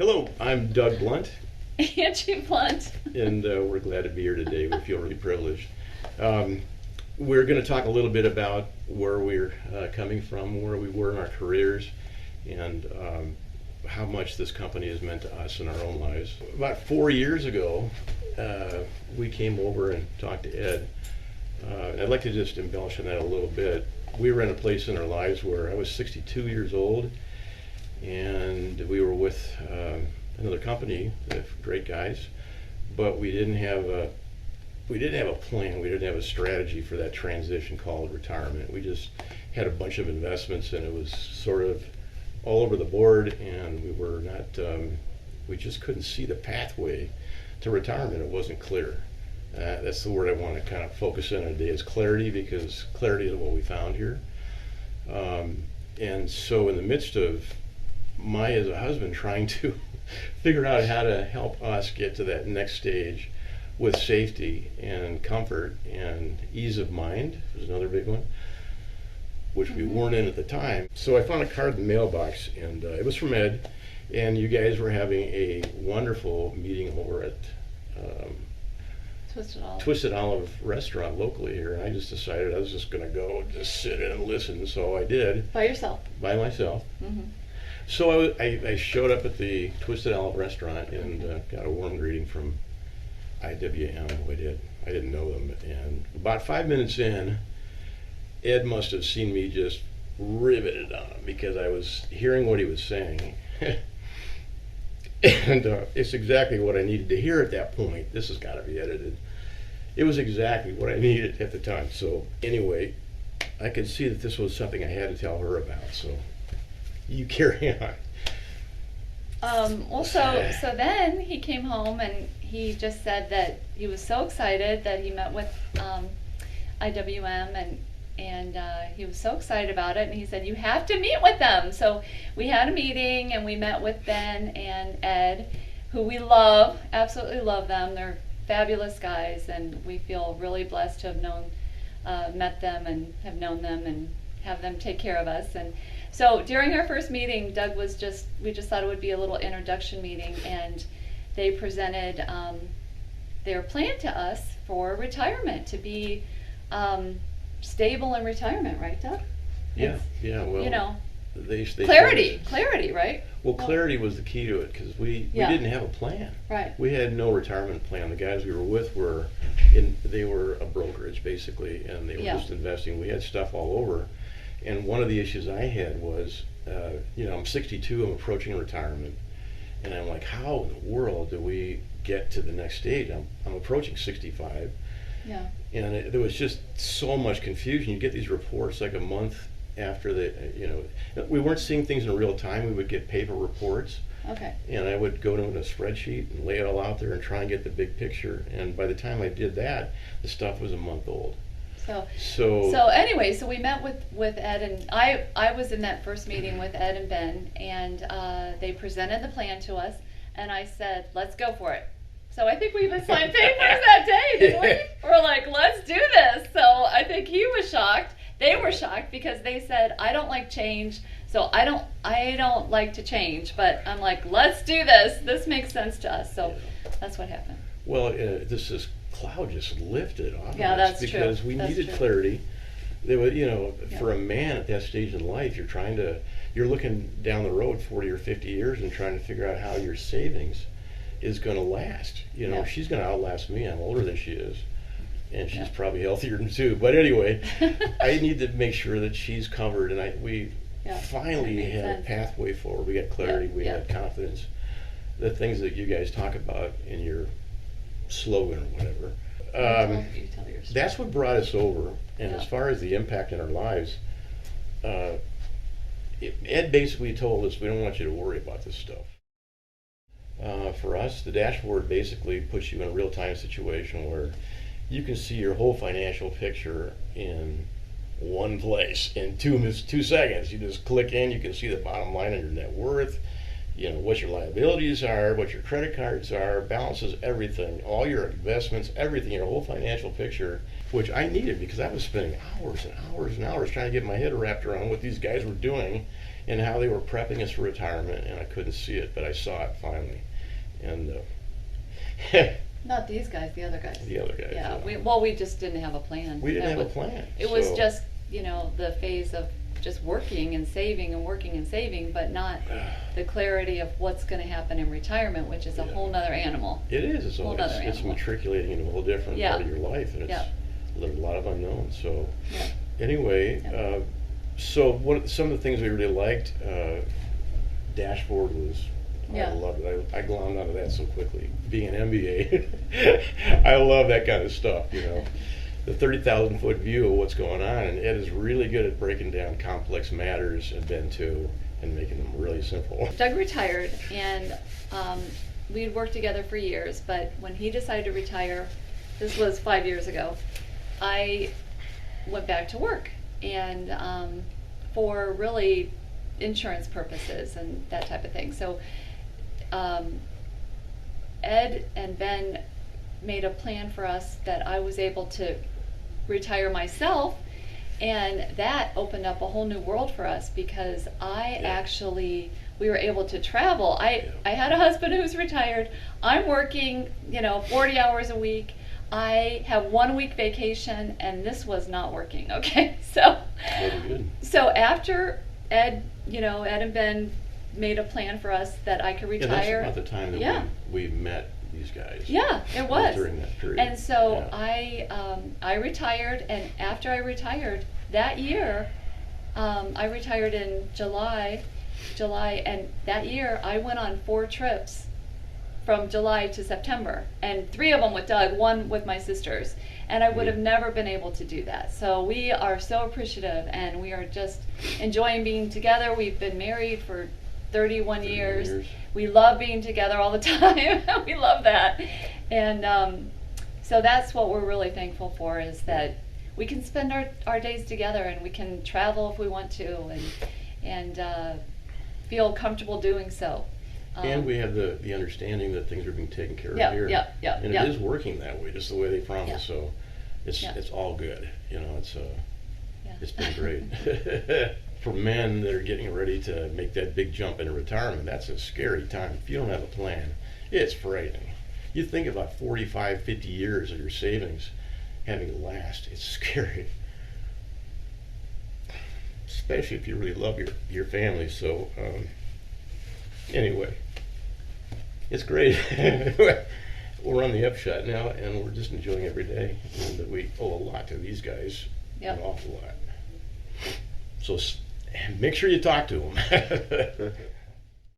Hello, I'm Doug Blunt, Angie Blunt. and we're glad to be here today. We feel really privileged. We're going to talk a little bit about where we're coming from, where we were in our careers, and how much this company has meant to us in our own lives. About 4 years ago, we came over and talked to Ed. And I'd like to just embellish on that a little bit. We were in a place in our lives where I was 62 years old, and we were with another company, great guys, but we didn't have a plan. We didn't have a strategy for that transition called retirement. We just had a bunch of investments, and it was sort of all over the board, and we were not. We just couldn't see the pathway to retirement. It wasn't clear. That's the word I want to kind of focus in on today, is clarity, because clarity is what we found here. And so in the midst of as a husband, trying to figure out how to help us get to that next stage with safety and comfort and ease of mind was another big one, which we weren't in at the time. So I found a card in the mailbox, and it was from Ed, and you guys were having a wonderful meeting over at Twisted Olive restaurant locally here, and I just decided I was just going to go just sit in and listen, so I did. By yourself? By myself. Mm-hmm. So I showed up at the Twisted Olive restaurant and got a warm greeting from IWM. I didn't know them. And about 5 minutes in, Ed must have seen me just riveted on him, because I was hearing what he was saying. And it's exactly what I needed to hear at that point. This has got to be edited. It was exactly what I needed at the time. So anyway, I could see that this was something I had to tell her about. So you carry on. So then he came home and he just said that he was so excited that he met with IWM, and he was so excited about it, and he said, you have to meet with them. So we had a meeting, and we met with Ben and Ed, who we love, absolutely love them. They're fabulous guys, and we feel really blessed to have met them and have known them and have them take care of us. And so during our first meeting, we just thought it would be a little introduction meeting, and they presented their plan to us for retirement, to be stable in retirement, right, Doug? Yeah. Well, they clarity, right? Well, clarity was the key to it, because we didn't have a plan. Right. We had no retirement plan. The guys we were with they were a brokerage basically, and they were just investing. We had stuff all over, and one of the issues I had was, I'm 62. I'm approaching retirement, and I'm like, how in the world do we get to the next stage? I'm approaching 65. Yeah. And there was just so much confusion. You get these reports like a month after we weren't seeing things in real time. We would get paper reports. Okay. And I would go to a spreadsheet and lay it all out there and try and get the big picture. And by the time I did that, the stuff was a month old. So anyway, so we met with Ed, and I was in that first meeting with Ed and Ben, and they presented the plan to us, and I said, let's go for it. So I think we even signed papers that day, didn't we? We're like, let's do this. So I think he was shocked. They were shocked, because they said, I don't like change, so I don't like to change. But I'm like, let's do this. This makes sense to us. So that's what happened. Well, this cloud just lifted off of us, because we needed clarity. There was, for a man at that stage in life, you're looking down the road 40 or 50 years and trying to figure out how your savings is going to last. She's going to outlast me. I'm older than she is, and she's probably healthier than too. But anyway, I need to make sure that she's covered, and we finally had a pathway forward. We got clarity. We had confidence. The things that you guys talk about in your slogan or whatever. That's what brought us over. And as far as the impact in our lives, Ed basically told us, we don't want you to worry about this stuff. For us, the dashboard basically puts you in a real-time situation where you can see your whole financial picture in one place in 2 seconds. You just click in, you can see the bottom line on your net worth, what your liabilities are, what your credit cards are, balances, everything, all your investments, everything, your whole financial picture, which I needed because I was spending hours and hours and hours trying to get my head wrapped around what these guys were doing and how they were prepping us for retirement, and I couldn't see it, but I saw it finally. And Not these guys, the other guys. the other guys. Yeah, Yeah. we just didn't have a plan. We didn't That have a was- plan. It was so- just, the phase of just working and saving and working and saving, but not the clarity of what's gonna happen in retirement, which is a Yeah. whole nother animal. It is. It's, Whole nother it's animal. matriculating into a whole different Yeah. part of your life, and it's Yeah. a lot of unknowns. So Yeah. anyway, Yeah. so some of the things we really liked, dashboard was. Yeah. I loved it. I glommed onto that so quickly. Being an MBA, I love that kind of stuff. The 30,000-foot view of what's going on, and Ed is really good at breaking down complex matters, and Ben too, and making them really simple. Doug retired, and we'd worked together for years, but when he decided to retire, this was 5 years ago, I went back to work, and for really insurance purposes and that type of thing. So Ed and Ben made a plan for us that I was able to retire myself, and that opened up a whole new world for us because we were able to travel. I had a husband who's retired. I'm working, 40 hours a week. I have 1 week vacation, and this was not working. Okay, so Very good. so after Ed and Ben made a plan for us that I could Yeah, retire. that's about the time that Yeah. we met these guys. Yeah, it was. During that period. And so Yeah. I retired, and after I retired that year, I retired in July, and that year I went on 4 trips from July to September, and 3 of them with Doug, 1 with my sisters, and I would have never been able to do that. So we are so appreciative, and we are just enjoying being together. We've been married for 31 years. We love being together all the time. We love that. And so that's what we're really thankful for, is that we can spend our days together, and we can travel if we want to, and feel comfortable doing so. And we have the understanding that things are being taken care of Yeah, here. yeah, yeah, And yeah. it is working that way, just the way they promised. Yeah. So it's Yeah. it's all good. It's Yeah. it's been great. For men that are getting ready to make that big jump into retirement, that's a scary time. If you don't have a plan, it's frightening. You think about 45, 50 years of your savings having to last, it's scary. Especially if you really love your family. So anyway, it's great. We're on the upshot now, and we're just enjoying every day. And we owe a lot to these guys, Yep. an awful lot. So make sure you talk to them.